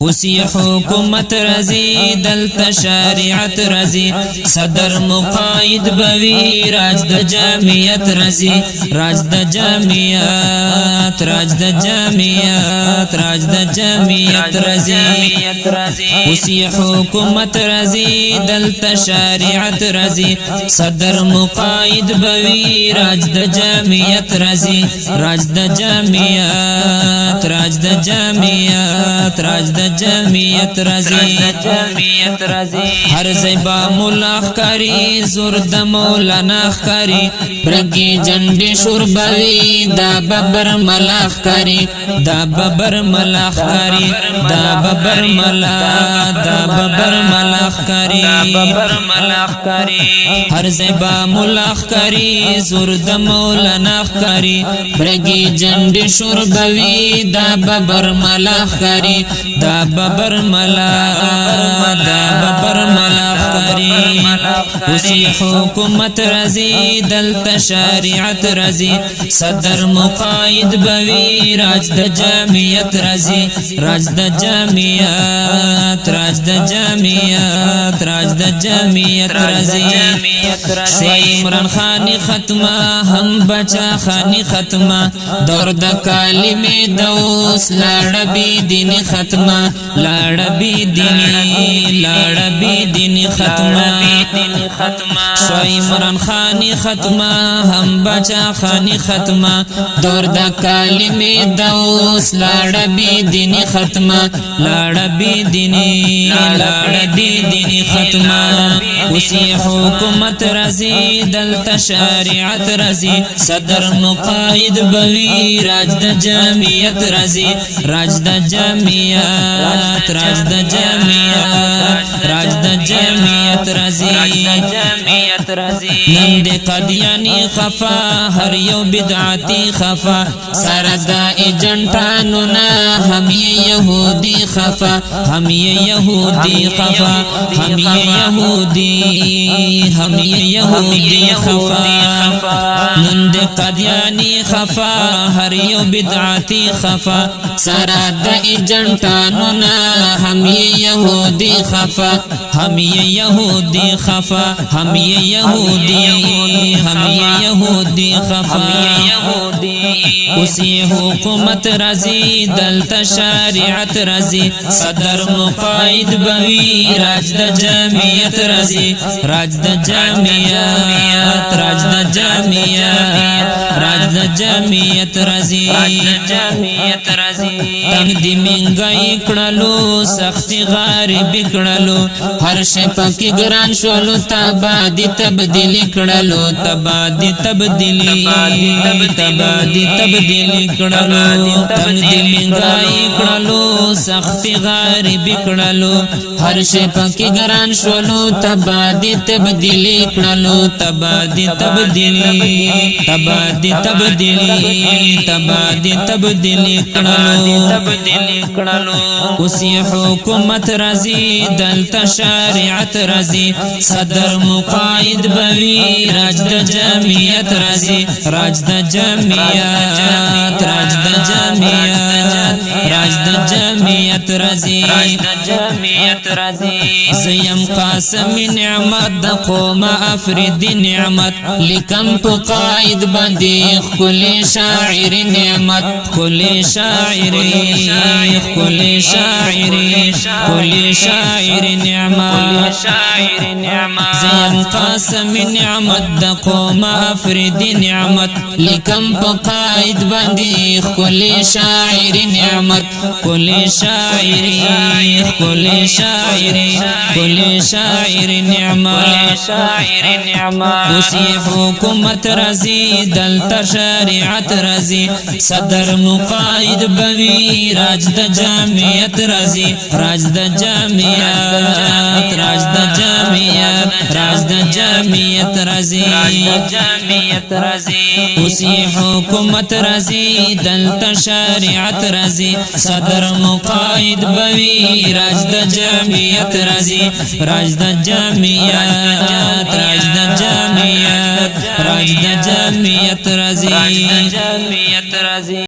اوسی حکومت رزی دلتا شریعت رزی صدر مقاید بوی راج د جامعیت رزی راج د جامعیت راج د جامعیت راج د جامعیت رزی اوسی حکومت رزی دلتا شریعت رزی صدر مقاید بوی راج د جامعیت رزی راج د جامعیت راج د جامعیت راج د جامعیت رزی هر زیبا ملاخ کاری زور د مولانا خکاری برگی جنڈی شوربوی دا ببر ملاخ کاری دا ببر ملاخ کاری دا ببر ملاخ کاری هر زیبا ملاخ کاری زور د مولانا خکاری برگی جنڈی شوربوی دا ببر ملاخ کاری دا ببر ملاخ کری اسی حکومت رزی دلتا شریعت رزی صدر مقاید بوی راج د جامعیت رزی راج د جامعیت راج د جامعیت راج د جامعیت رزی شوی عمران خانی ختمہ ہم بچا خانی ختمہ دور د کالمی دوس لاڑ بی دین ختمہ لاڑ بی دینی ختمہ شوی عمران خانی ختمہ ہم بچا خانی ختمہ دور دا کالمی دوس لاڑ بی دینی ختمہ لاڑ بی دینی ختمہ اسی حکومت رزی دلتا شریعت رزی صدر مقاید بوی راج د جامعیت رزی راج د جامعیت راج د جامعیت راج د جامعیت رزی نند قدیانی خفا ہر یو بدعاتی خفا سردا ایجنٹانونا ہم یہ یہودی خفا ہم یہ یہودی خفا ہم یہ یہودی خفا نند قدیانی خفا ہر یو بدعاتی خفا سردا ایجنٹانونا ہم یہ یہودی خفا ہم یہ یہودی خفا ہم یہ یہودی خفا اسی حکومت رزی دلتا شریعت رزی صدر مقاید بوی راج د جامعیت رزی راج د جامعیت راج د جامعیت راج د جامعیت رزی تنگ دی منگائی کڑلو سختی غاربی کڑلو ہر شپا کی گران شولو تبادی تبدیلی کڑلو تبادی تبدیلی کڑلو تنگ دی منگائی کڑلو سختی غاربی کڑلو ہر شپا کی گران شولو تبادی تبدیلی کڑلو تبادی تبدیلی کڑلو اسی حکومت رزی دلتا شریعت رزی صدر مقاید بوی راج د جامعیت رزی راج د جامعیت راج د جامعیت راج د جامعیت رزی زیم قاسم نعمت د قوم افرید نعمت لکم پو قائد بندی کل شاعر نعمت کل شاعر نعمت زیم قاسم نعمت د قوم افرید نعمت لکم پو قائد بندی کل شاعر نعمت کل شاعر نعمت اسی حکومت رزی دلتا شریعت رزی صدر مقاید بوی راج د جامعیت رزی راج د جامعیت راج د جامعیت راج د جامعیت رزی اسی حکومت رزی دلتا شریعت رزی صدر مقاید بوی راج د جامعیت رزی راج د جامعیت راج د جامعیت راج د جامعیت رزی